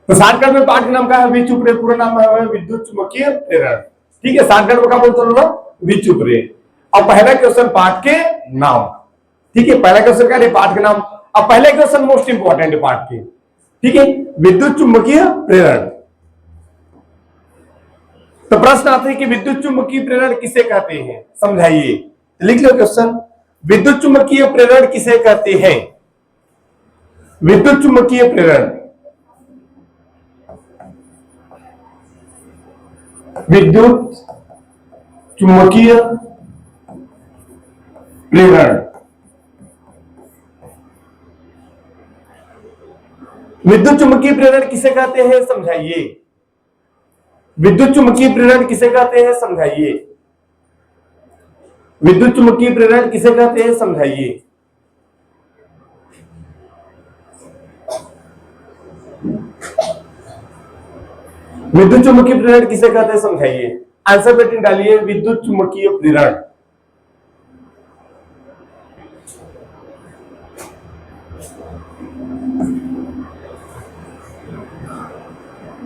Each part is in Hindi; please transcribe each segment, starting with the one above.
तो शॉर्टकट में पाठ का नाम क्या है? विद्युत प्रेरण। पूरा नाम है विद्युत चुंबकीय प्रेरण। ठीक है, शॉर्टकट में क्या बोलते हो? विद्युत प्रेरण। अब पहला क्वेश्चन पाठ के नाम। ठीक है, पहला क्वेश्चन क्या है? पाठ के नाम। अब पहले क्वेश्चन मोस्ट इंपॉर्टेंट है पाठ के। ठीक है, विद्युत चुंबकीय प्रेरण। तो प्रश्न आता है कि विद्युत चुंबकीय प्रेरण किसे कहते हैं, समझाइए। लिख लो क्वेश्चन, विद्युत चुंबकीय प्रेरण किसे कहते हैं? विद्युत चुंबकीय प्रेरण, विद्युत चुंबकीय प्रेरण, विद्युत चुंबकीय प्रेरण किसे कहते हैं, समझाइए। विद्युत चुंबकीय प्रेरण किसे कहते हैं, समझाइए। विद्युत चुंबकीय प्रेरण किसे कहते हैं, समझाइए। विद्युत चुंबकीय प्रेरण किसे कहते हैं, समझाइए। आंसर पे टिक डालिए, विद्युत चुंबकीय प्रेरण।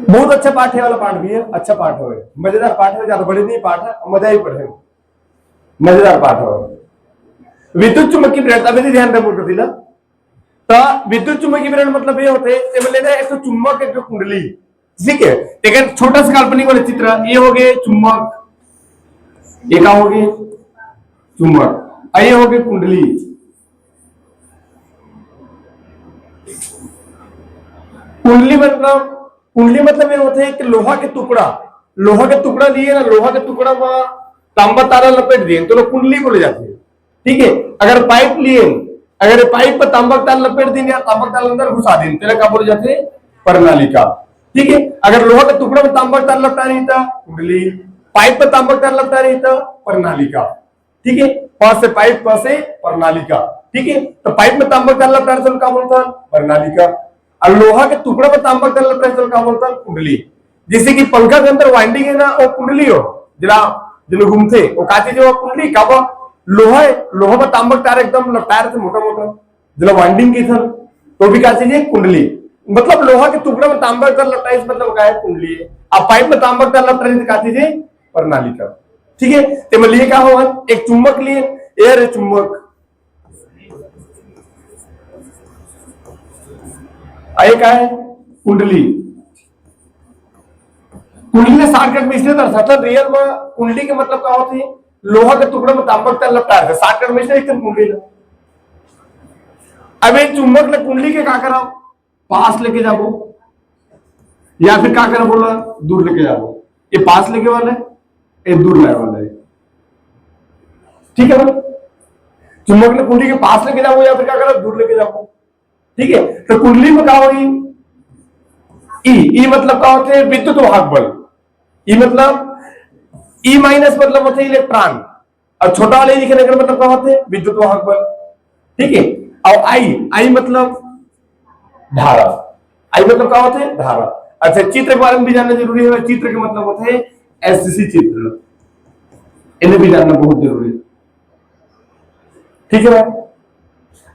बहुत अच्छा पाठ है, वाला पाठ भी है, अच्छा पाठ है, मजेदार पाठ है, ज्यादा बड़े नहीं पाठ है, मजा ही पढ़े, मजेदार पाठ है। विद्युत चुंबकीय प्रेरण अभी ध्यान रहे। तो विद्युत चुंबकीय प्रेरण मतलब ये होते हैं एक तो चुंबक एक तो कुंडली। ठीक है, लेकिन छोटा सा काल्पनिक वाले चित्र, ये हो गए चुंबक, ये क्या हो गए चुंबक, ये हो गए कुंडली। कुंडली मतलब ये होते हैं कि लोहा के टुकड़ा लिए ना, लोहा के टुकड़ा में तांबा तारा लपेट दिए तो लोग कुंडली को ले जाते हैं। ठीक है, अगर पाइप लिए, अगर पाइप पर तांबक तार लपेट देंगे, तांबक तार अंदर घुसा देंगे, तेरा क्या बोले जाते हैं? प्रणालिका। ठीक है, अगर लोहा के टुकड़ा में तांबक तार लपटा रही था, कुंडली, पाइप पर तांबक तार लपटा रही था, प्रणालिका। ठीक है, पास से पाइप, पास से प्रणालिका। ठीक है, तो पाइप में तांबक तार लपटा रहे क्या बोलता है? प्रणालिका। और लोहा के टुकड़ा में तांबक तार लपटा रहे क्या बोलता है? कुंडली। जैसे कि पंखा के अंदर वाइंडिंग है ना, वो कुंडली हो, जरा जिन्हें घूमते वो काचे जो कुंडली का लोहा है, लोहा में तांबक तार एकदम लपटाए थे मोटा मोटा, जरा वाइंडिंग की था, तो भी क्या चीज है? कुंडली। मतलब लोहा के टुकड़े में तांबक तार लपटाए, मतलब क्या है? कुंडली है। अब पाइप में तांबक तार लपटा रही क्या चीज है? प्रणालिका। ठीक है, तो लिए क्या होगा? एक चुंबक लिए, एयर चुंबक, क्या है? कुंडली। कुंडली शॉर्टकट में इसलिए दर्शाता, रियल में कुंडली के मतलब क्या होती है? लोहा के टुकड़े में तांबक तार लपटा है, शॉर्टकट में इसलिए एकदम कुंडली। अब एक चुंबक ने कुंडली के क्या करा? पास लेके जाओ, या फिर क्या करा बोला? दूर लेके जाओ। ये पास लेके वाला है, ये दूर लाने वाला है। ठीक है ना, चुंबक ने कुंडली के पास लेके जाओ या फिर क्या करा? दूर लेके जाओ। ठीक है, तो कुंडली में क्या होगी? ई मतलब क्या होते हैं? विद्युत वाहक बल। ई मतलब ई माइनस मतलब होते हैं इलेक्ट्रॉन, और छोटा वाले लिखने का मतलब क्या होते हैं? विद्युत वाहक बल। ठीक है, और आई मतलब धारा। आई मतलब क्या होते हैं? धारा। अच्छा, चित्र के बारे में भी जानना जरूरी है। चित्र के मतलब होते हैं एससी चित्र, इन्हें भी जानना बहुत जरूरी है। ठीक है,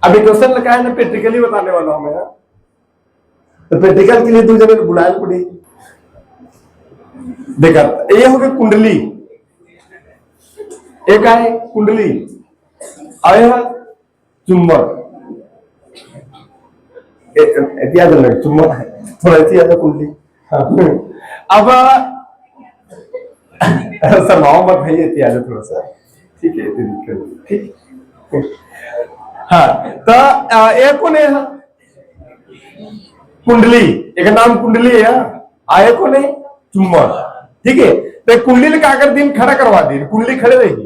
अभी क्वेश्चन लगा है ना, प्रैक्टिकली बताने वाला हूं मैं। तो प्रैक्टिकल के लिए 2 जगह बुलाया पड़ी। देखा, ये हो गई कुंडली, एक है कुंडली, आया चुंबक, चुंबक है थोड़ा ऐसी कुंडली। अब समाओ मत भाई, इत्यादि थोड़ा सा। ठीक है, ठीक। हाँ, तो एक कौन है? कुंडली, एक नाम कुंडली है, आए कौन है? चुंबक। ठीक है, तो कुंडली ने क्या कर दी? खड़ा करवा दी, कुंडली खड़े रहेगी।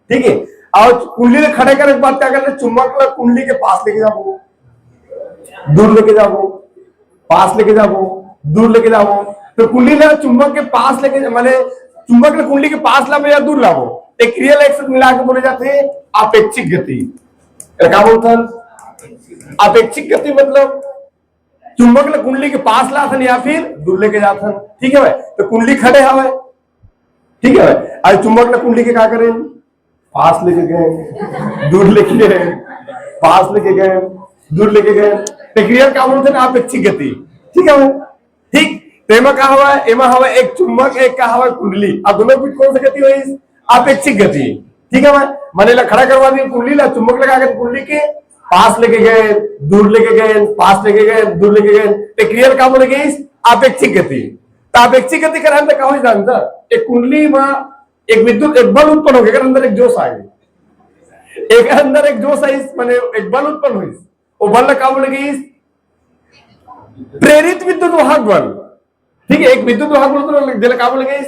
ठीक है, और कुंडली ने खड़े करने के बाद क्या करना? चुंबक कुंडली के पास लेके जाओ, दूर लेके जाओ, पास लेके जाओ, दूर लेके जाओ। तो कुंडली ने चुंबक के पास लेके, माने चुंबक ने कुंडली के पास लाओ या दूर लाओ, एक रियल एक्शन मिला के बोले जाते हैं अपेक्षिक गति। क्या बोलता है? अपेक्षिक गति मतलब चुंबक ने कुंडली के पास लाथन या फिर दूर लेके जाथन। ठीक है भाई, तो कुंडली खड़े हवे। ठीक है भाई, आज चुंबक ने कुंडली के क्या करें? पास लेके गए, दूर लेके गए, पास लेके गए, दूर लेके गए। प्रक्रिया क्या बोलते हैं? अपेक्षिक गति। ठीक है भाई, ठीक। तो एमा हवा एक चुंबक, एक का हवा कुंडली। अब दोनों बीच कौन सी गति हुई? अपेक्षिक गति। ठीक है भाई, मैंने ला खड़ा करवा दिया कुंडली ला, चुंबक लगा कर कुंडली के पास लेके गए, दूर लेके गए, पास लेके गए, दूर लेके गए, एक क्रिया का बोले गई अपेक्षिक गति। तो अपेक्षिक गति कराने तक कहां जानता? एक कुंडली में एक विद्युत, एक बल उत्पन्न हो गया, अंदर एक जोश आ गई, एक अंदर एक जोश आई, माने एक बल उत्पन्न हुई। वो बल का बोले गई प्रेरित विद्युत वाहक बल। ठीक है, एक विद्युत वाहक बल का बोले गई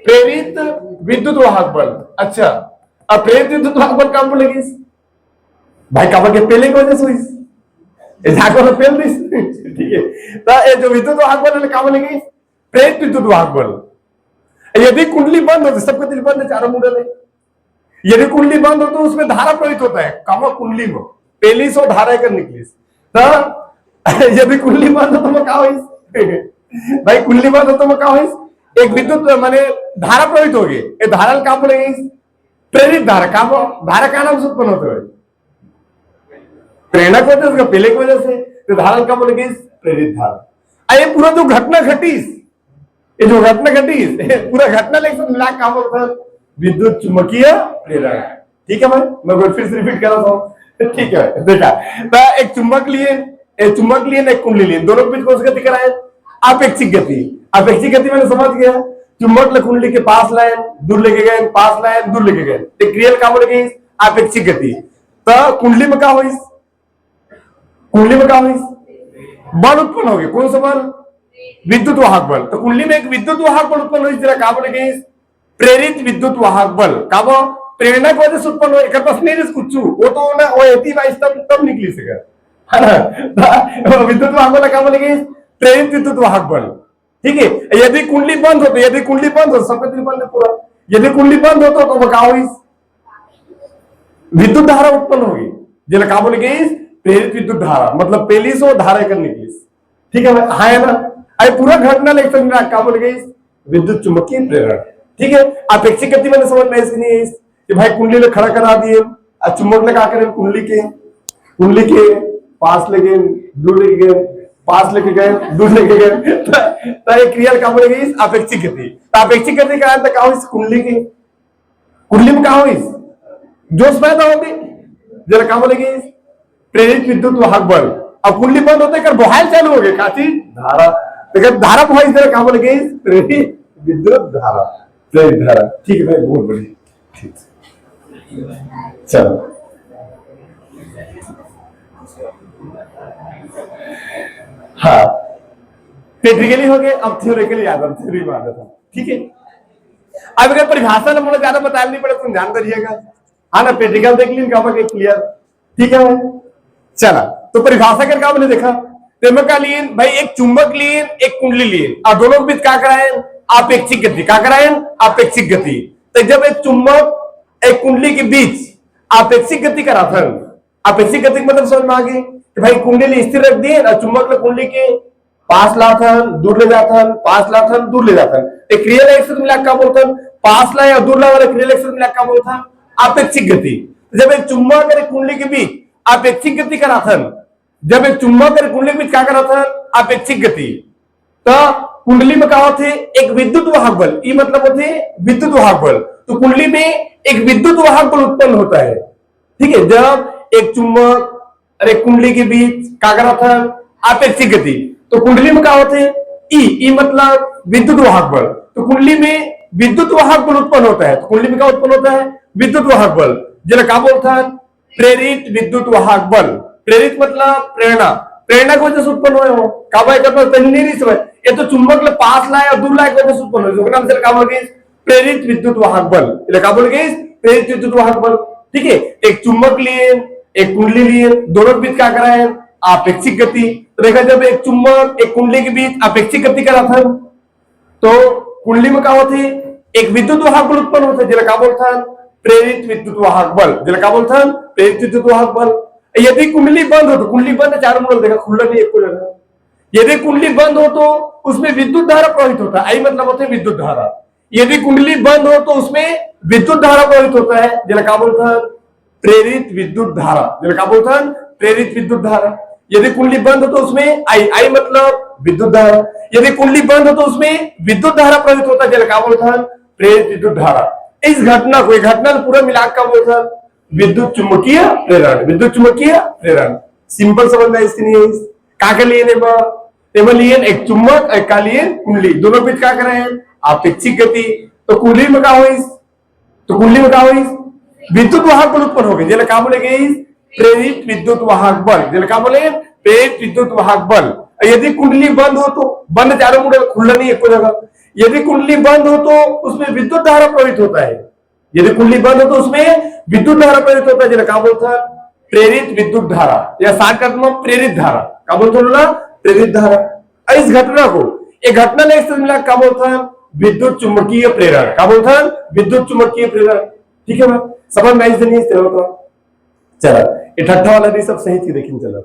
प्रेरित विद्युत वाहक बल। अच्छा, अब प्रेरित विद्युत वाहक बल काम बोले गई भाई का के पहले की वजह से हुई, पेल दी। ठीक है, तो ये जो विद्युत वाहक बल का बोले गई प्रेरित विद्युत वाहक बल। यदि कुंडली बंद होती, सबके दिल बंद है, चारों मुंडल है, यदि कुंडली बंद हो तो उसमें धारा प्रवाहित होता है, कामा कुंडली में पहली सो धारा कर निकली। तो यदि कुंडली बंद हो तो क्या हुई भाई? कुंडली बंद हो तो क्या हुई? एक विद्युत माने धारा प्रवाहित होगी, ये धारा का बोलेगी प्रेरित धारा। का धारा का नाम से उत्पन्न होते हुए प्रेरणा की वजह से, पहले की वजह से, तो धारा का बोलेगी प्रेरित धारा। ये पूरा जो घटना घटी, ये जो घटना घटी, पूरा घटना लेकिन मिला का बोलता है विद्युत चुंबकीय प्रेरण। ठीक है भाई, मैं फिर से रिपीट कर रहा हूं। ठीक है, देखा तो एक चुंबक लिए, एक चुंबक लिए, एक कुंडली लिए, दोनों के बीच कौन सी गति कराए? अपेक्षिक गति। अपेक्षिक गति मैंने समझ गया, चुंबक कुंडली के पास लाए, दूर लेके गए, पास लाए, दूर लेके गए, तो क्रिया का बोले गई अपेक्षिक गति। तो कुंडली में क्या हुई? कुंडली में क्या हुई? बल उत्पन्न हो गया। कौन सा बल? विद्युत वाहक बल। तो कुंडली में एक विद्युत वाहक बल उत्पन्न हुई, जरा क्या बोले गई प्रेरित विद्युत वाहक बल। का वो प्रेरणा की वजह से उत्पन्न हो, एक पास नहीं कुछ वो तो ना वो एटी बाईस तब निकली सके, है ना? विद्युत वाहक बल का बोले गई प्रेरित विद्युत वाहक बल। ठीक है, यदि कुंडली बंद हो तो, यदि कुंडली बंद हो, सबके दिल बंद है पूरा, यदि कुंडली बंद हो तो क्या हुई? विद्युत धारा उत्पन्न होगी, जिला का बोले गई प्रेरित विद्युत धारा, मतलब पहली से धारा कर निकली। ठीक है, हाँ है ना? अरे पूरा घटना लेकर क्या बोले गई विद्युत चुंबकीय प्रेरण। ठीक है, अपेक्षिक गति मैंने समझ में इसकी नहीं है कि भाई कुंडली ले खड़ा करा दिए, चुंबक लगा कर कुंडली के पास ले गए, दूर लेके गए, पास लेके गए, दूर लेके गए, तो एक क्रिया क्या बोले गई अपेक्षिक गति। तो अपेक्षिक गति का अर्थ क्या हुई? कुंडली में क्या हुई? जोश पैदा होगी, जरा क्या बोले गई प्रेरित विद्युत वाहक बल। अब कुंडली बंद होते कर बहाल चालू हो गए, काची धारा, लेकिन धारा बहाई जरा क्या बोले गई प्रेरित विद्युत धारा, प्रेरित धारा। ठीक है भाई, बहुत बढ़िया। ठीक, चलो हाँ, प्रैक्टिकली हो गए, अब थ्योरेटिकली याद है, थ्योरी में आता था। ठीक है, अब अगर परिभाषा ना मुझे ज्यादा बताया नहीं पड़े तुम ध्यान करिएगा, हाँ ना? प्रैक्टिकल देख लीजिए क्लियर। ठीक है भाई, चला तो परिभाषा कर का मैंने देखा, का लिए भाई एक चुंबक लिए, एक कुंडली लिए, और दोनों के बीच क्या कराए? अपेक्षिक गति। क्या कराए? अपेक्षिक गति। तो जब एक चुंबक एक कुंडली के बीच अपेक्षिक गति करा था, अपेक्षिक गति मतलब समझ में आ गई कि भाई कुंडली स्थिर रख दिए और चुंबक कुंडली के पास लाता, दूर ले जाता, पास लाता, दूर ले जाता। एक रियल एक्शन मिला क्या बोलता, पास लाए और दूर ला वाला रियल एक्शन मिला क्या बोलता? अपेक्षिक गति। जब एक चुंबक और कुंडली के बीच अपेक्षिक गति करा था, जब एक चुंबक और कुंडली के बीच क्या करा था? अपेक्षिक गति। तो कुंडली में क्या होते? एक विद्युत वाहक बल, ये मतलब होते विद्युत वाहक बल। तो कुंडली में एक विद्युत वाहक बल उत्पन्न होता है। ठीक है, जब एक चुंबक और एक कुंडली के बीच क्या करा था? अपेक्षिक गति। तो कुंडली में क्या होते? ई मतलब विद्युत वाहक बल। तो कुंडली में विद्युत वाहक बल उत्पन्न होता है। तो कुंडली में क्या उत्पन्न होता है? विद्युत वाहक बल, जिला क्या बोलता है? प्रेरित विद्युत वाहक बल। प्रेरित मतलब प्रेरणा, प्रेरणा की वजह से उत्पन्न हुए हो। काबा नहीं समय ये तो चुंबक पास लाए और दूर लाए की वजह से उत्पन्न हुए, नाम से क्या बोल गई? प्रेरित विद्युत वाहक बल। क्या बोल गई? प्रेरित विद्युत वाहक बल। ठीक है, एक चुंबक लिए, एक कुंडली लिए, दोनों के बीच क्या करा है? अपेक्षिक गति। तो देखा जब एक चुंबक एक कुंडली के बीच अपेक्षिक गति करा था, तो कुंडली में क्या होती? एक विद्युत वाहक बल उत्पन्न होता है, जिला क्या बोलता है? प्रेरित विद्युत वाहक बल। जिला क्या बोलता है? प्रेरित विद्युत वाहक बल। यदि कुंडली बंद हो तो, कुंडली बंद है, चारों मुड़ल देखा, खुला नहीं एक को जगह। यदि कुंडली बंद हो तो उसमें विद्युत धारा प्रवाहित होता है, आई मतलब होता है विद्युत धारा। यदि कुंडली बंद हो तो उसमें विद्युत धारा प्रवाहित होता है, जिला क्या बोलता है? प्रेरित विद्युत धारा। जिला क्या बोलता है? प्रेरित विद्युत धारा। यदि कुंडली बंद हो तो उसमें आई मतलब विद्युत धारा। यदि कुंडली बंद हो तो उसमें विद्युत धारा प्रवाहित होता है, जिसे क्या बोलते हैं? प्रेरित विद्युत धारा। इस घटना को, एक घटना पूरा मिला क्या बोलते हैं? विद्युत चुंबकीय प्रेरण। विद्युत चुंबकीय प्रेरण सिंपल समझ में इसके लिए क्या कर लिए लिए एक चुंबक, एक का लिए कुंडली, दोनों बीच क्या कर रहे हैं? अपेक्षिक गति। तो कुंडली में क्या हुई? तो कुंडली में क्या हुई? विद्युत वाहक बल उत्पन्न हो गए, जिसे क्या बोलेंगे? प्रेरित विद्युत वाहक बल। जिसे क्या बोले? प्रेरित विद्युत वाहक बल। यदि कुंडली बंद हो तो, बंद चारों मुड़े खुला नहीं है कोई जगह, यदि कुंडली बंद हो तो उसमें विद्युत धारा प्रवाहित होता है। यदि कुंडली बंद हो तो उसमें विद्युत धारा प्रवाहित होता है, जिसे क्या बोलता है? प्रेरित विद्युत धारा, या शॉर्टकट में प्रेरित धारा। क्या बोलते हो? प्रेरित धारा। इस घटना को, एक घटना ने मिला क्या बोलता है? विद्युत चुंबकीय प्रेरण। क्या बोलता है? विद्युत चुंबकीय प्रेरण। ठीक है, समझ में आई? चलो ये ठट्ठा वाला भी सब सही थी, लेकिन चलो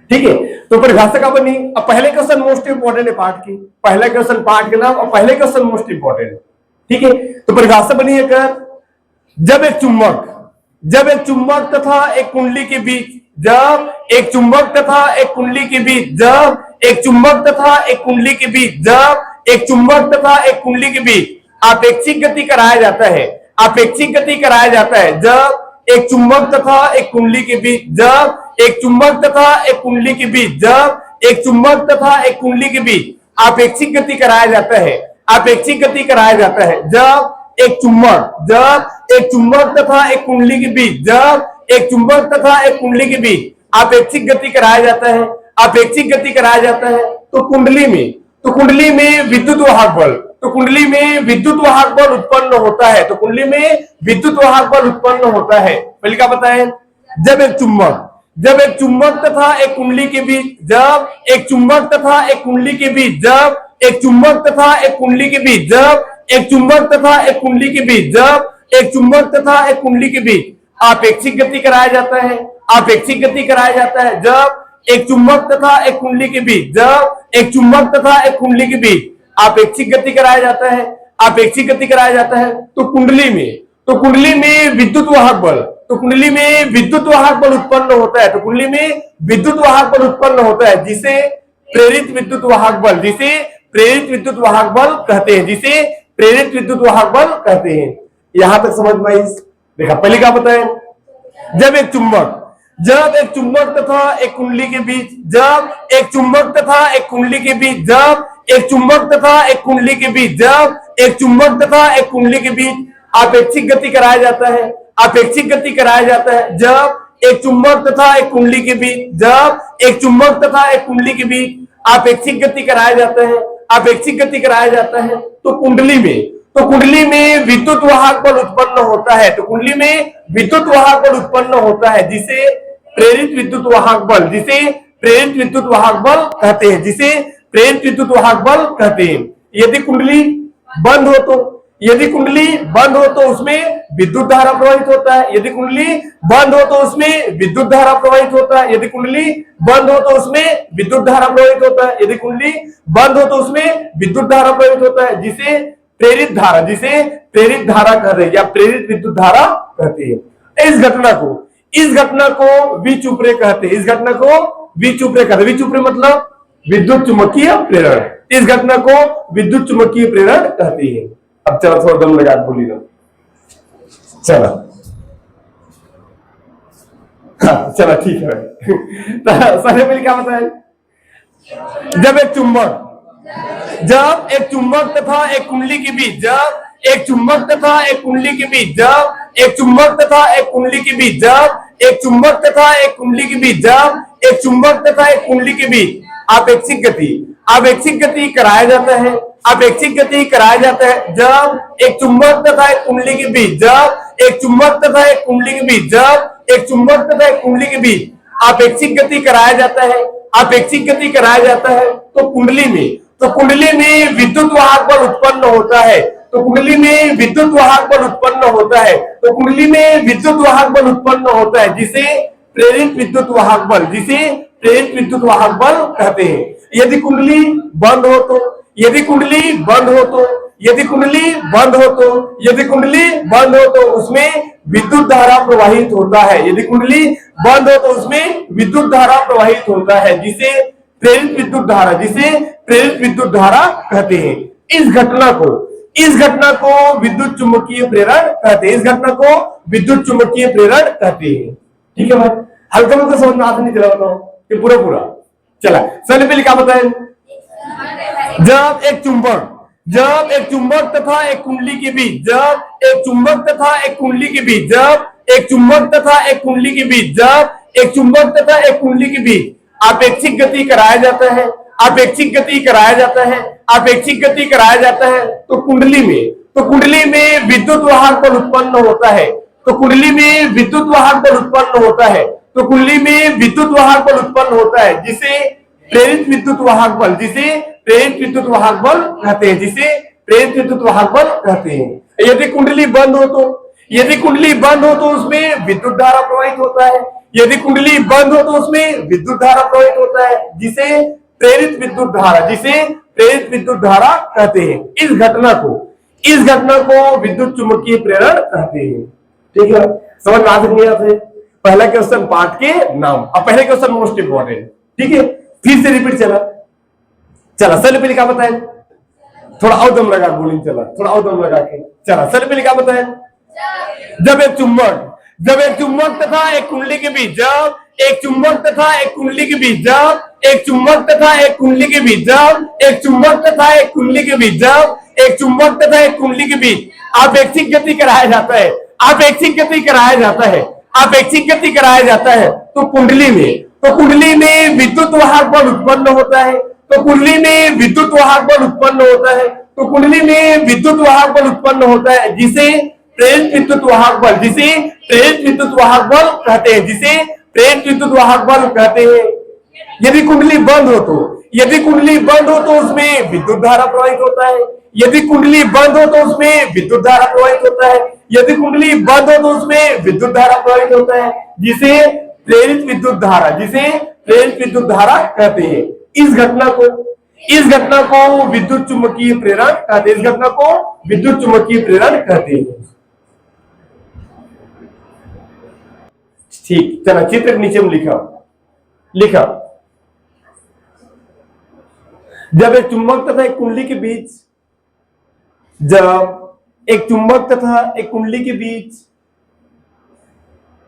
ठीक है। तो परिभाषा का बनी। अब पहले क्वेश्चन मोस्ट इंपोर्टेंट है पार्ट की, पहला क्वेश्चन पार्ट के नाम और पहले क्वेश्चन मोस्ट इंपोर्टेंट है। ठीक है, तो परिभाषा बनी है कर, जब एक चुंबक तथा एक कुंडली के बीच, जब एक चुंबक तथा एक कुंडली के बीच, जब एक चुंबक तथा एक कुंडली के बीच, जब एक चुंबक तथा एक कुंडली के बीच आपेक्षिक गति कराया जाता है, आपेक्षिक गति कराया जाता है, जब एक चुंबक तथा एक कुंडली के बीच, जब एक चुंबक तथा एक कुंडली के बीच, जब एक चुंबक तथा एक कुंडली के बीच आपेक्षिक गति कराया जाता है, आपेक्षिक गति कराया जाता है, जब एक चुंबक तथा एक कुंडली के बीच, जब एक चुंबक तथा एक कुंडली के बीच आपेक्षिक गति कराया जाता है, आपेक्षिक गति कराया जाता है, तो कुंडली में विद्युत वाहक बल, तो कुंडली में विद्युत वाहक बल उत्पन्न होता है, तो कुंडली में विद्युत वाहक बल उत्पन्न होता है। पहले क्या बताएं? जब एक चुंबक तथा एक कुंडली के बीच, जब एक चुंबक तथा एक कुंडली के बीच, जब एक चुंबक तथा एक कुंडली के बीच, जब एक चुंबक तथा एक कुंडली के बीच, जब एक चुंबक तथा एक कुंडली के बीच आपेक्षिक गति कराया जाता है, आपेक्षिक गति कराया जाता है, जब एक चुंबक तथा एक कुंडली के बीच, जब एक चुंबक तथा एक कुंडली के बीच आपेक्षिक गति कराया जाता है, आपेक्षिक गति कराया जाता है, तो कुंडली में विद्युत वाहक बल, तो कुंडली में विद्युत वाहक बल उत्पन्न होता है, तो कुंडली में विद्युत वाहक बल उत्पन्न होता है, जिसे प्रेरित विद्युत वाहक बल, जिसे प्रेरित विद्युत वाहक बल कहते हैं, जिसे प्रेरित विद्युत वाहक बल कहते हैं। यहां तक समझ में आई? देखा, पहले क्या बताएं? जब एक चुंबक तथा एक कुंडली के बीच, जब एक चुंबक तथा एक कुंडली के बीच, जब एक चुंबक तथा एक कुंडली के बीच, जब एक चुंबक तथा एक कुंडली के बीच आपेक्षिक गति कराया जाता है, आपेक्षिक गति कराया जाता है, जब एक चुंबक तथा एक कुंडली के बीच, जब एक चुंबक तथा एक कुंडली के बीच आपेक्षिक गति कराया जाता है, आपेक्षिक गति कराया जाता है, तो कुंडली में विद्युत वाहक बल उत्पन्न होता है, तो कुंडली में विद्युत वाहक बल उत्पन्न होता है, जिसे प्रेरित विद्युत वाहक बल, जिसे प्रेरित विद्युत वाहक बल कहते हैं, जिसे प्रेरित विद्युत वाहक बल कहते हैं। यदि कुंडली बंद हो तो उसमें विद्युत धारा प्रवाहित होता है, यदि कुंडली बंद हो तो उसमें विद्युत धारा प्रवाहित होता है, यदि कुंडली बंद हो तो उसमें विद्युत धारा प्रवाहित होता है, यदि कुंडली बंद हो तो उसमें विद्युत धारा प्रवाहित होता है, जिसे प्रेरित धारा कहते हैं, या प्रेरित विद्युत धारा कहते हैं। इस घटना को विचुप्रे कहते हैं, इस घटना को विचुप्रे कहते हैं। विचुप्रे मतलब विद्युत चुंबकीय प्रेरण, इस घटना को विद्युत चुंबकीय प्रेरण कहते हैं। अब चलो थोड़ा दम लगा बोली ना, चलो चलो ठीक है। तो सारे मिल क्या बताए? जब एक चुंबक तथा एक कुंडली के बीच, जब एक चुंबक तथा एक कुंडली के बीच, जब एक चुंबक तथा एक कुंडली के बीच, जब एक चुंबक तथा एक कुंडली के बीच, जब एक चुंबक तथा एक कुंडली के बीच आपेक्षिक गति कराया जाता है, आपेक्षिक गति कराया जाता है, जब एक चुंबक तथा एक कुंडली के बीच, जब एक चुंबक तथा एक कुंडली के बीच, जब एक चुंबक तथा एक कुंडली के बीच आपेक्षिक गति कराया जाता है, आपेक्षिक गति कराया जाता है, तो कुंडली में विद्युत वाहक बल उत्पन्न होता है, तो कुंडली में विद्युत वाहक बल उत्पन्न होता है, तो कुंडली में विद्युत वाहक बल उत्पन्न होता है, जिसे प्रेरित विद्युत वाहक बल, जिसे प्रेरित विद्युत वाहक बल कहते हैं। यदि कुंडली बंद हो तो, यदि कुंडली बंद हो तो, यदि कुंडली बंद हो तो, यदि कुंडली बंद हो तो उसमें विद्युत धारा प्रवाहित होता है, यदि कुंडली बंद हो तो उसमें विद्युत धारा प्रवाहित होता है, जिसे प्रेरित विद्युत धारा, जिसे प्रेरित विद्युत धारा कहते हैं। इस घटना को विद्युत चुंबकीय प्रेरण कहते हैं। इस घटना को विद्युत चुंबकीय प्रेरण कहते हैं। ठीक है भाई, हल्का हल्का समझ में आता नहीं चला बताओ कि पूरा पूरा चला। पहले पे लिखा बताए, जब एक चुंबक तथा एक कुंडली के बीच, जब एक चुंबक तथा एक कुंडली के बीच, जब एक चुंबक तथा एक कुंडली के बीच, जब एक चुंबक तथा एक कुंडली के बीच आपेक्षिक गति कराया जाता है, आपेक्षिक गति कराया जाता है, आपेक्षिक गति कराया जाता है, तो कुंडली में विद्युत वाहक बल उत्पन्न होता है। तो कुंडली में विद्युत वाहक बल उत्पन्न होता है। तो कुंडली में विद्युत वाहक बल उत्पन्न होता है, जिसे प्रेरित विद्युत वाहक बल, जिसे प्रेरित विद्युत वाहक बल कहते हैं, जिसे प्रेरित विद्युत वाहक बल कहते हैं। यदि कुंडली बंद हो तो, यदि कुंडली बंद हो तो उसमें विद्युत धारा प्रवाहित होता है। यदि कुंडली बंद हो तो उसमें विद्युत धारा प्रवाहित होता है, जिसे प्रेरित विद्युत धारा, जिसे प्रेरित विद्युत धारा कहते हैं। इस घटना को विद्युत चुंबकीय प्रेरण कहते हैं। ठीक है, समझ में आ सकती है। पहला क्वेश्चन पार्ट के नाम, अब पहले क्वेश्चन मोस्ट इंपॉर्टेंट। ठीक है, फिर से रिपीट चला सर पे लिखा बताए, थोड़ा और दम लगा बोलिंग, चला थोड़ा और दम लगा के चला। सर पे लिखा बताए, जब एक चुंबक तथा एक कुंडली के बीच, जब एक चुंबक तथा एक कुंडली के बीच, जब एक चुंबक तथा एक कुंडली के बीच, जब एक चुंबक तथा एक कुंडली के बीच, जब एक चुंबक तथा एक कुंडली के बीच आपेक्षिक गति कराया जाता है, आपेक्षिक गति कराया जाता है, आपेक्षिक गति कराया जाता है, तो कुंडली में विद्युत वाहक बल उत्पन्न होता है। तो कुंडली में विद्युत वाहक बल उत्पन्न होता है। तो कुंडली में विद्युत वाहक बल उत्पन्न होता है, जिसे प्रेरित विद्युत वाहक बल, जिसे प्रेरित विद्युत वाहक बल कहते हैं, जिसे प्रेरित विद्युत वाहक बल कहते हैं। यदि कुंडली बंद हो तो उसमें विद्युत धारा प्रवाहित होता है। यदि कुंडली बंद हो तो उसमें विद्युत धारा प्रवाहित होता है। यदि कुंडली बंद हो तो उसमें विद्युत धारा प्रवाहित होता है, जिसे प्रेरित विद्युत धारा, जिसे प्रेरित विद्युत धारा कहते हैं। इस घटना को विद्युत चुंबकीय प्रेरण कहते हैं। इस घटना को विद्युत चुंबकीय प्रेरण कहते हैं। ठीक, चला चित्र नीचे में लिखा जब एक चुंबक तथा एक कुंडली के बीच, जब एक चुंबक तथा एक कुंडली के बीच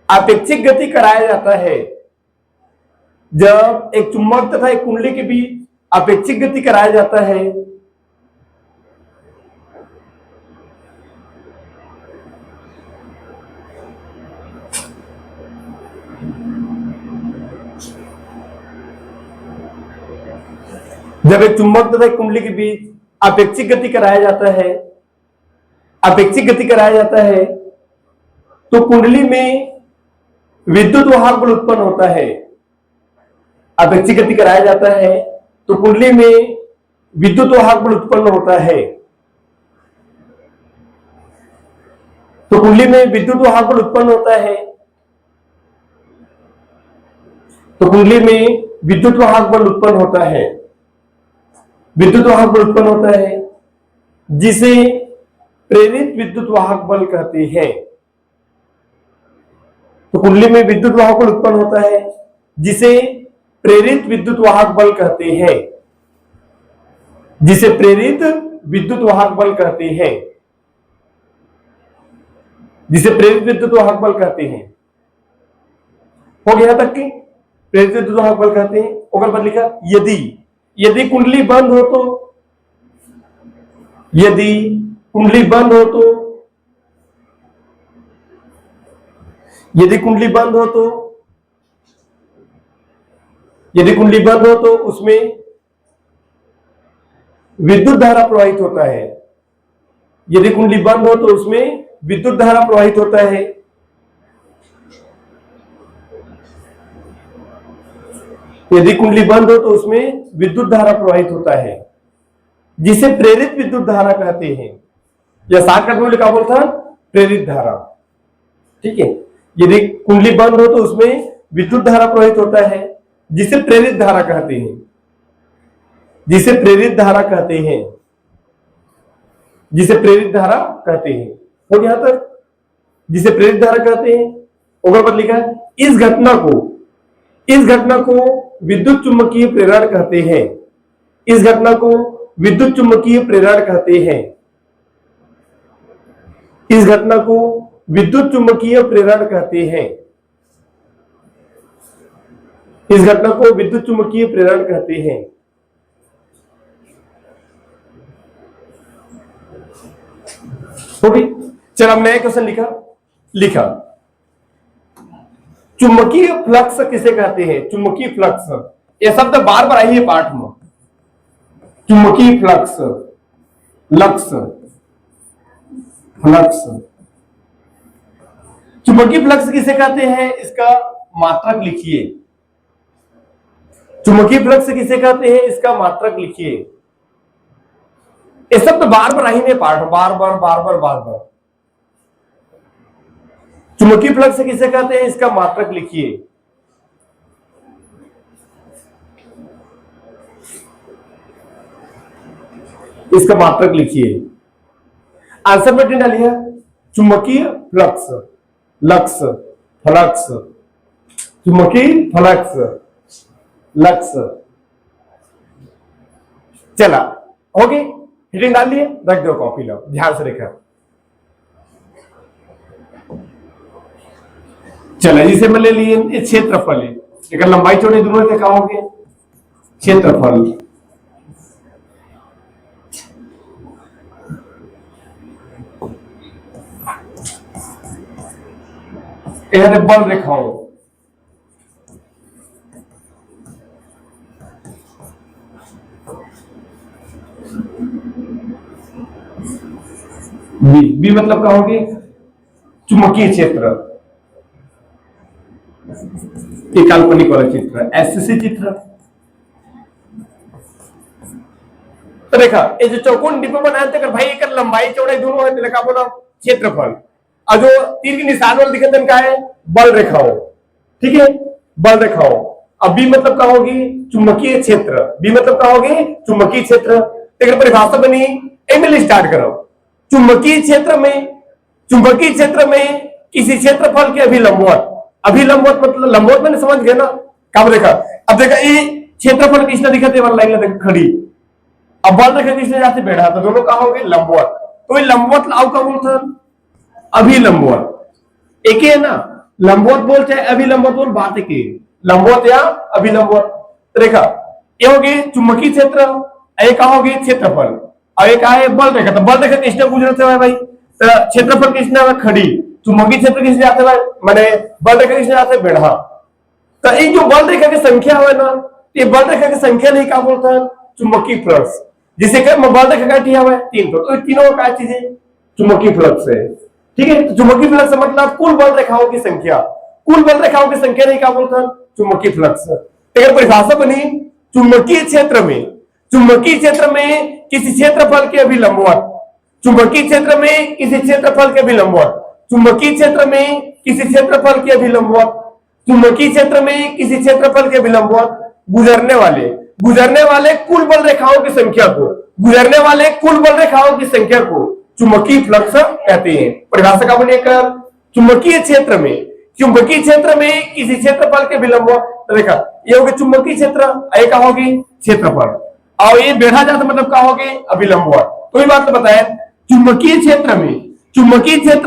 आपेक्षिक गति कराया जाता है, जब एक चुंबक तथा एक कुंडली के बीच आपेक्षिक गति कराया जाता है, जब एक चुंबक तथा एक कुंडली के बीच आपेक्षिक गति कराया जाता है, आपेक्षिक गति कराया जाता है, तो कुंडली में विद्युत वाहक बल उत्पन्न होता है। आपेक्षिक गति कराया जाता है तो कुंडली में विद्युत वाहक बल उत्पन्न होता है। तो कुंडली में विद्युत वाहक बल उत्पन्न होता है, तो कुंडली में विद्युत वाहक बल उत्पन्न होता है, विद्युत वाहक बल उत्पन्न होता है, जिसे प्रेरित विद्युत वाहक बल कहते हैं। तो कुंडली में विद्युत वाहक बल उत्पन्न होता है, जिसे प्रेरित विद्युत वाहक बल कहते हैं, जिसे प्रेरित विद्युत वाहक बल कहते हैं, जिसे प्रेरित विद्युत वाहक बल कहते हैं। हो गया तक की प्रेरित विद्युत वाहक बल कहते हैं। ओकर बाद लिखा यदि कुंडली बंद हो तो, यदि कुंडली बंद हो तो, यदि कुंडली बंद हो तो, यदि कुंडली बंद हो तो उसमें विद्युत धारा प्रवाहित होता है। यदि कुंडली बंद हो तो उसमें विद्युत धारा प्रवाहित होता है। यदि कुंडली बंद हो तो उसमें विद्युत धारा प्रवाहित होता है, जिसे प्रेरित विद्युत धारा कहते हैं। या शॉर्टकट में लिखा बोलता प्रेरित धारा। ठीक है, यदि कुंडली बंद हो तो उसमें विद्युत धारा प्रवाहित होता है, जिसे प्रेरित धारा कहते हैं, जिसे प्रेरित धारा कहते हैं, जिसे प्रेरित धारा कहते हैं। हो गया तक, जिसे प्रेरित धारा कहते हैं। ओकर पर लिखा है इस घटना को इस घटना को विद्युत चुम्बकीय प्रेरण कहते हैं। इस घटना को विद्युत चुम्बकीय प्रेरण कहते हैं। इस घटना को विद्युत चुम्बकीय प्रेरण कहते हैं। इस घटना को विद्युत चुम्बकीय प्रेरण कहते हैं। ओके, चलो अब नया क्वेश्चन लिखा चुंबकीय फ्लक्स किसे कहते हैं? चुंबकीय फ्लक्स, ये शब्द बार बार आई है पाठ में। चुंबकीय फ्लक्स, लक्स, फ्लक्स, चुंबकीय फ्लक्स किसे कहते हैं? इसका मात्रक लिखिए। चुंबकीय फ्लक्स किसे कहते हैं? इसका मात्रक लिखिए। ये शब्द बार बार आई है पाठ, बार बार। चुंबकीय फ्लक्स किसे कहते हैं? इसका मात्रक लिखिए। इसका मात्रक लिखिए। आंसर में टिक डालिए चुंबकीय फ्लक्स, लक्स, फ्लक्स, चुंबकीय फ्लक्स, लक्स। चला हो गई, हिटिंग डाल लिए, रख दो कॉपी, लो ध्यान से देखा। चला जिसे मैं ले लिए क्षेत्रफल है, एक लंबाई चौड़ाई दोनों देखा होंगे। क्षेत्रफल बल रेखाओं, बी मतलब कहोगे चुंबकीय क्षेत्र, एक काल्पनिक वाला चित्र, एससी चित्र। तो देखा ये जो चौकोन डिब्बा बनाए थे भाई, एक लंबाई चौड़ाई दोनों है, देखा बोला क्षेत्रफल, और जो तीर के निशान वाला दिखते हैं है बल रेखाओं। ठीक है, बल रेखाओं। अब बी मतलब कहोगी चुंबकीय क्षेत्र, बी मतलब कहोगी चुंबकीय क्षेत्र। लेकिन परिभाषा बनी एमएल स्टार्ट करो। चुंबकीय क्षेत्र में किसी क्षेत्रफल के अभिलंबवत, अभिलंबवत मतलब लंबवत में समझ गए ना, कब देखा। अब देखा ये क्षेत्रफल किसने दिखाते वाला लाइन देखा खड़ी, अब बल रेखा किसने जाते बैठा, तो दोनों कहोगे लंबवत। तो ये लंबवत लाओ का बोलता अभिलंबवत एक ही है ना, लंबवत बोल चाहे अभिलंबवत बोल, बात एक ही, लंबवत या अभिलंबवत। रेखा ये होगी चुंबकीय क्षेत्र, एक होगी क्षेत्रफल, और एक है बल रेखा। तो बल रेखा किसने गुजरते हुए भाई, तो क्षेत्रफल किसने है खड़ी, चुंबकीय क्षेत्र किसने जाते हुए मैंने बल रेखा किसने जाते बैठा। तो ये जो बल रेखा की संख्या है ना, ये बल रेखा की संख्या नहीं क्या बोलता है चुंबकीय फ्लक्स। जिसे बल रेखा का किया हुआ है 3, तो तीनों का चीज है चुंबकीय फ्लक्स है। ठीक है, तो चुंबकीय फ्लक्स मतलब कुल बल रेखाओं की संख्या, कुल बल रेखाओं की संख्या नहीं क्या बोलता चुंबकीय फ्लक्स। अगर परिभाषा बनी चुंबकीय क्षेत्र में किसी क्षेत्रफल के अभिलंबवत, चुंबकीय क्षेत्र में किसी क्षेत्रफल के अभिलंबवत, चुंबकीय क्षेत्र में किसी क्षेत्रफल के अभिलंबवत, चुंबकीय क्षेत्र में किसी क्षेत्रफल के अभिलंबवत गुजरने वाले कुल बल रेखाओं की संख्या को, गुजरने वाले कुल बल रेखाओं की संख्या को चुंबकीय फ्लक्स कहते हैं। परिभाषा का बनेकर चुंबकीय क्षेत्र में किसी क्षेत्रफल के अभिलंबवत, देखा ये होगी चुंबकीय क्षेत्र, एक होगी क्षेत्रफल, और ये बैठा जाता मतलब क्या होगी अभिलंबवत। तो ये बात तो बताया चुंबकीय क्षेत्र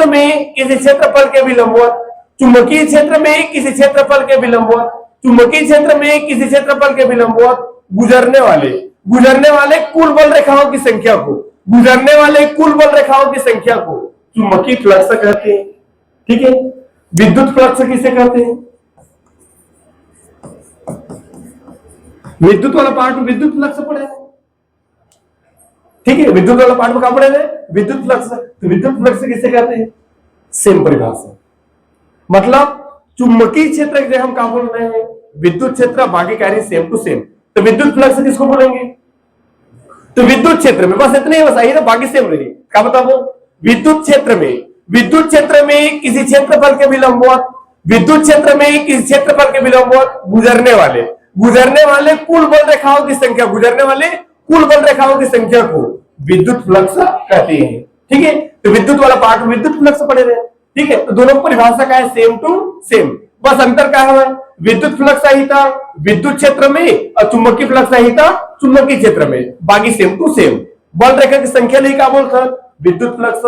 में किसी क्षेत्रफल के अभिलंबवत, चुंबकीय क्षेत्र में किसी क्षेत्रफल के अभिलंबवत, चुंबकीय क्षेत्र में किसी क्षेत्रफल के अभिलंबवत गुजरने वाले कुल बल रेखाओं की संख्या को, गुजरने वाले कुल बल रेखाओं की संख्या को चुंबकीय फ्लक्स कहते हैं। ठीक है, विद्युत फ्लक्स किसे कहते हैं? विद्युत वाला पार्ट में विद्युत फ्लक्स पढ़े, ठीक है, विद्युत वाला पार्ट में कहां पढ़े थे विद्युत फ्लक्स। तो विद्युत फ्लक्स किसे कहते हैं? सेम परिभाषा, मतलब चुंबकीय क्षेत्र के हम क्या बोल रहे हैं विद्युत क्षेत्र, बाकी कार्य सेम टू सेम। तो विद्युत फ्लक्स किसको बोलेंगे? तो विद्युत क्षेत्र में बस इतने ही बताइए ना, बाकी सेम रही। क्या बताओ? विद्युत क्षेत्र में किसी क्षेत्रफल के विलंबवत, विद्युत क्षेत्र में किसी क्षेत्रफल के विलंबवत गुजरने वाले कुल बल रेखाओं की संख्या, गुजरने वाले कुल बल रेखाओं की संख्या को विद्युत फ्लक्स कहते हैं। ठीक है, तो विद्युत वाला पार्ट विद्युत फ्लक्स पढ़े रहे। ठीक है, तो दोनों की परिभाषा का है सेम टू सेम, बस अंतर क्या है विद्युत फ्लक्स संहिता विद्युत क्षेत्र में और चुंबकीय फ्लक्स संहिता चुंबकीय क्षेत्र में, बाकी सेम टू सेम। बल रेखा की संख्या नहीं क्या बोलता विद्युत फ्लक्स,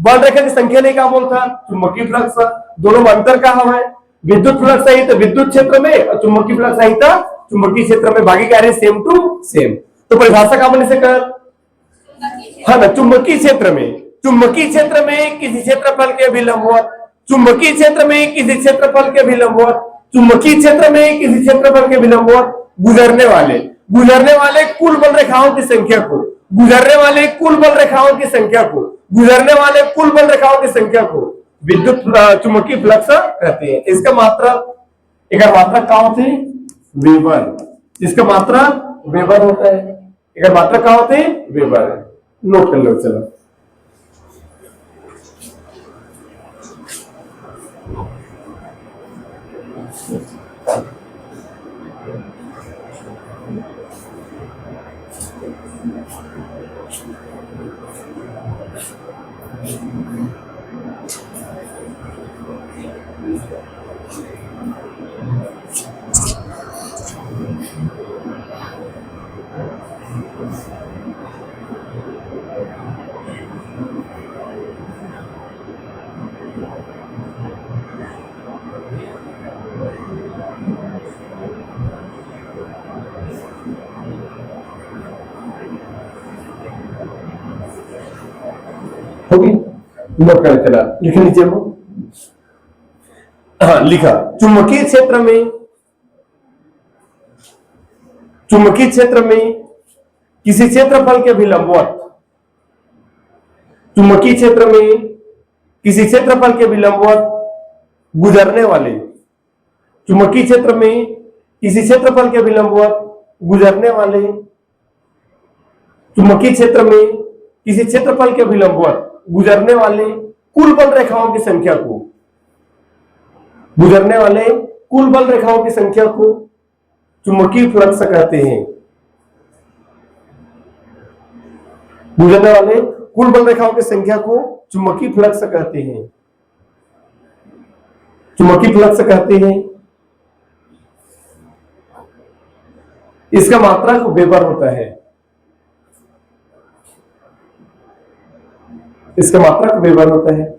बल रेखा की संख्या नहीं क्या बोलता चुंबकीय फ्लक्स। दोनों में अंतर क्या है, विद्युत फ्लक्स संहिता विद्युत क्षेत्र में और चुंबकीय फ्लक्स संहिता चुंबकीय क्षेत्र में, बाकी क्या रहे सेम टू सेम। तो परिभाषा क्या बने से कर, हाँ ना, चुंबकीय क्षेत्र में किसी क्षेत्रफल के अभिलंबवत, चुंबकीय क्षेत्र में किसी क्षेत्रफल के अभिलंबवत, चुंबकीय क्षेत्र में किसी क्षेत्रफल के अभिलंबवत गुजरने वाले कुल बल रेखाओं की संख्या को, गुजरने वाले कुल बल रेखाओं की संख्या को, गुजरने वाले कुल बल रेखाओं की संख्या को विद्युत चुंबकीय फ्लक्स कहते हैं। इसका मात्रा क्या होती है वेबर, इसका मात्रा वेबर होता है, एक मात्रा क्या होती है वेबर। नोट कर लो चलो। होगी, नोट कर चला, लिख लीजिए वो। हाँ लिखा, चुंबकीय क्षेत्र में किसी क्षेत्रफल के अभिलंबवत, चुंबकीय क्षेत्र में किसी क्षेत्रफल के अभिलंबवत गुजरने वाले, चुंबकीय क्षेत्र में किसी क्षेत्रफल के अभिलंबवत गुजरने वाले, चुंबकीय क्षेत्र में किसी क्षेत्रफल के अभिलंबवत गुजरने वाले कुल बल रेखाओं की संख्या को, गुजरने वाले कुल बल रेखाओं की संख्या को चुंबकीय फ्लक्स कहते हैं। गुजरने वाले कुल बल रेखाओं की संख्या को चुंबकीय फ्लक्स कहते हैं, चुंबकीय फ्लक्स कहते हैं। इसका मात्रक वेबर होता है, इसका मात्रक वेबर होता है।